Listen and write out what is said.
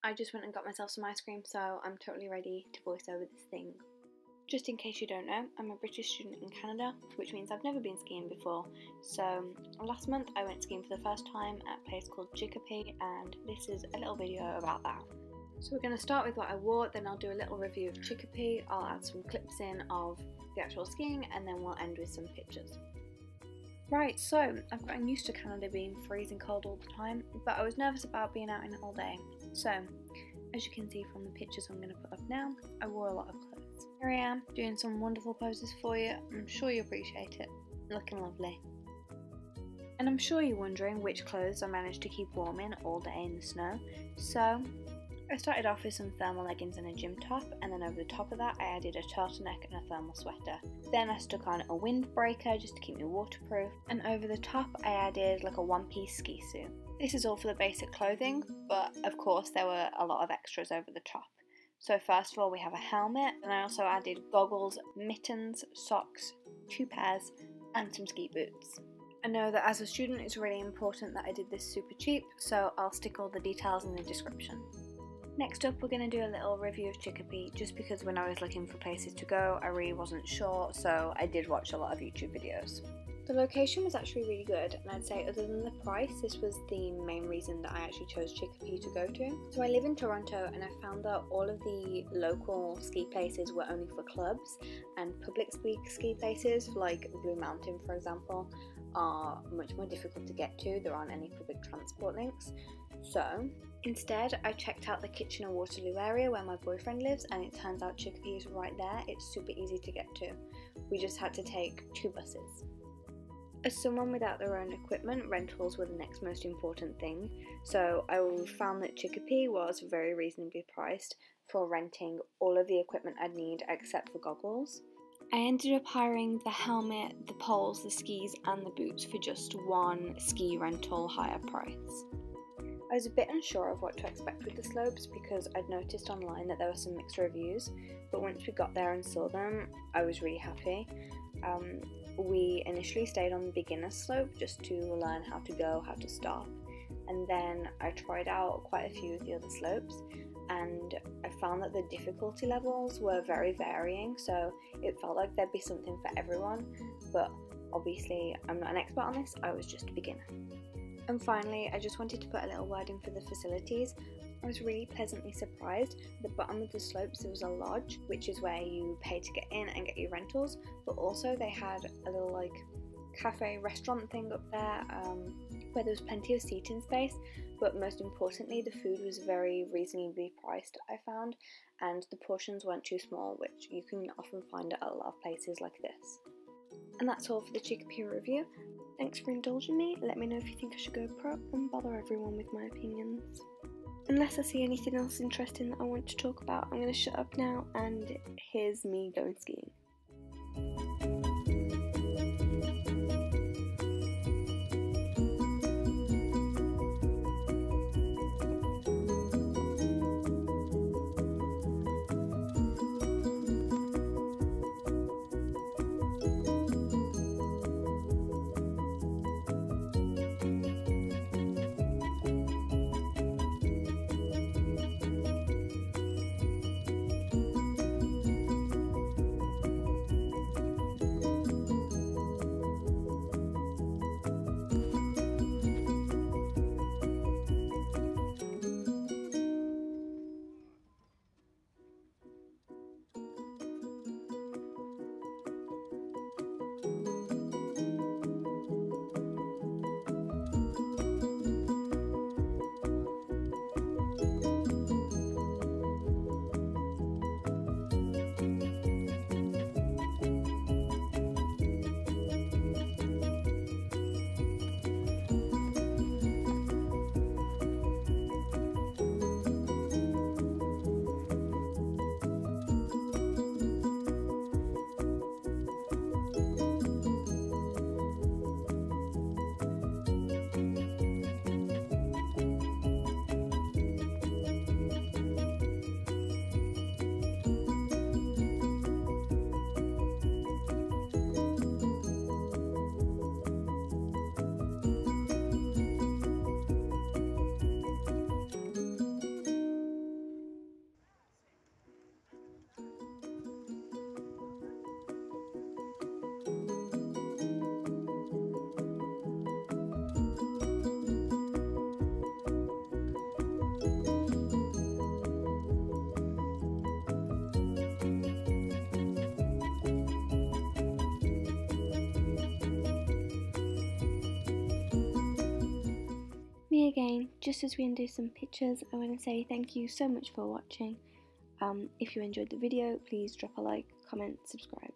I just went and got myself some ice cream, so I'm totally ready to voice over this thing. Just in case you don't know, I'm a British student in Canada, which means I've never been skiing before. So last month I went skiing for the first time at a place called Chicopee, and this is a little video about that. So we're going to start with what I wore, then I'll do a little review of Chicopee, I'll add some clips in of the actual skiing, and then we'll end with some pictures. Right, so I've gotten used to Canada being freezing cold all the time, but I was nervous about being out in it all day. So, as you can see from the pictures I'm going to put up now, I wore a lot of clothes. Here I am, doing some wonderful poses for you. I'm sure you appreciate it. Looking lovely. And I'm sure you're wondering which clothes I managed to keep warm in all day in the snow. So, I started off with some thermal leggings and a gym top, and then over the top of that I added a turtleneck and a thermal sweater. Then I stuck on a windbreaker just to keep me waterproof, and over the top I added like a one-piece ski suit. This is all for the basic clothing, but of course there were a lot of extras over the top. So first of all we have a helmet, and I also added goggles, mittens, socks, 2 pairs, and some ski boots. I know that as a student it's really important that I did this super cheap, so I'll stick all the details in the description. Next up we're going to do a little review of Chicopee, just because when I was looking for places to go I really wasn't sure, so I did watch a lot of YouTube videos. The location was actually really good, and I'd say other than the price, this was the main reason that I actually chose Chicopee to go to. So I live in Toronto, and I found that all of the local ski places were only for clubs, and public ski places like Blue Mountain for example are much more difficult to get to. There aren't any public transport links. So instead I checked out the Kitchener-Waterloo area where my boyfriend lives, and it turns out Chicopee is right there. It's super easy to get to. We just had to take 2 buses. As someone without their own equipment, rentals were the next most important thing, so I found that Chicopee was very reasonably priced for renting all of the equipment I'd need except for goggles. I ended up hiring the helmet, the poles, the skis and the boots for just one ski rental hire price. I was a bit unsure of what to expect with the slopes because I'd noticed online that there were some mixed reviews, but once we got there and saw them, I was really happy. We initially stayed on the beginner slope just to learn how to go, how to stop, and then I tried out quite a few of the other slopes, and I found that the difficulty levels were very varying, so it felt like there'd be something for everyone, but obviously I'm not an expert on this, I was just a beginner. And finally, I just wanted to put a little word in for the facilities. I was really pleasantly surprised. At the bottom of the slopes there was a lodge, which is where you pay to get in and get your rentals, but also they had a little like cafe restaurant thing up there where there was plenty of seating space, but most importantly the food was very reasonably priced, I found, and the portions weren't too small, which you can often find at a lot of places like this. And that's all for the Chicopee review. Thanks for indulging me. Let me know if you think I should go pro and bother everyone with my opinions. Unless I see anything else interesting that I want to talk about, I'm going to shut up now, and here's me going skiing. Finally, again, just as we undo some pictures, I want to say thank you so much for watching. If you enjoyed the video, please drop a like, comment, subscribe.